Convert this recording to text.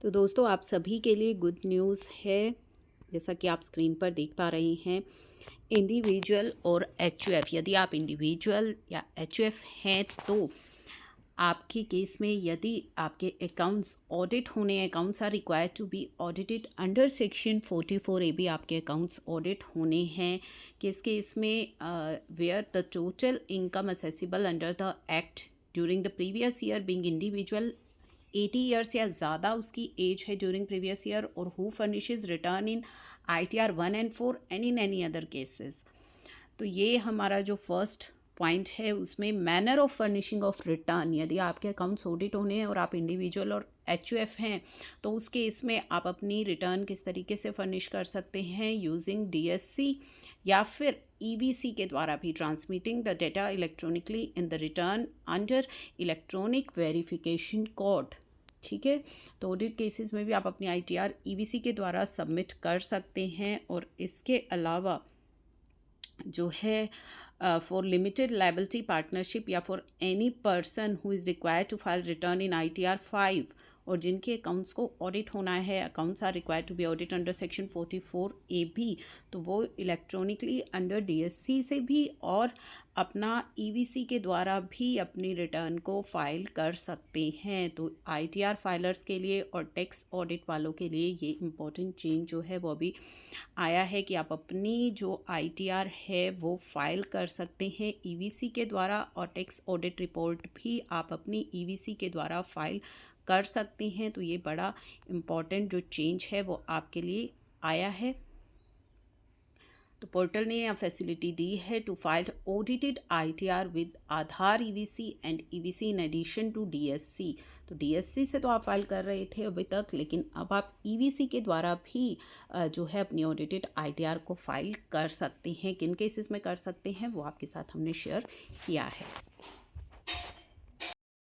तो दोस्तों आप सभी के लिए गुड न्यूज़ है। जैसा कि आप स्क्रीन पर देख पा रहे हैं, इंडिविजुअल और एचयूएफ, यदि आप इंडिविजुअल या एचयूएफ हैं तो आपके केस में यदि आपके अकाउंट्स ऑडिट होने, accounts are required to be audited under section 44 A B आपके अकाउंट्स ऑडिट होने हैं। किस केस में? Where the total income assessable under the act during the previous year being individual 80 years या ज़्यादा उसकी एज है ड्यूरिंग प्रीवियस ईयर, और who furnishes return in ITR 1 and 4 and in any other cases. तो ये हमारा जो फर्स्ट पॉइंट है, उसमें manner of furnishing of return, यदि आपके अकाउंट्स ऑडिट होने हैं और आप इंडिविजुअल और एचयूएफ हैं तो उस केस में आप अपनी रिटर्न किस तरीके से फर्निश कर सकते हैं, यूजिंग DSC या फिर EVC के द्वारा भी, transmitting the data electronically in the return under electronic verification code. ठीक है, तो ऑडिट केसेस में भी आप अपनी ITR EVC के द्वारा सबमिट कर सकते हैं। और इसके अलावा जो है फॉर लिमिटेड लाइबिलिटी पार्टनरशिप या for any person who is required to file return in ITR 5 और जिनके अकाउंट्स को ऑडिट होना है, accounts are required to be audit under section 44 AB, तो वो इलेक्ट्रॉनिकली अंडर DSC से भी और अपना EVC के द्वारा भी अपनी रिटर्न को फाइल कर सकते हैं। तो ITR फाइलर्स के लिए और टैक्स ऑडिट वालों के लिए ये इम्पोर्टेंट चेंज जो है वो अभी आया है कि आप अपनी जो ITR है वो फाइल कर सकते हैं EVC के द्वारा, और टैक्स ऑडिट रिपोर्ट भी आप अपनी EVC के द्वारा फाइल कर सकते हैं। तो ये बड़ा इम्पॉर्टेंट जो चेंज है वो आपके लिए आया है। तो पोर्टल ने यह फैसिलिटी दी है to file audited ITR with Aadhaar EVC and EVC in addition to DSC। तो DSC से तो आप फाइल कर रहे थे अभी तक, लेकिन अब आप EVC के द्वारा भी जो है अपनी ऑडिटेड ITR को फाइल कर सकते हैं। किन केसेस में कर सकते हैं वो आपके साथ हमने शेयर किया है।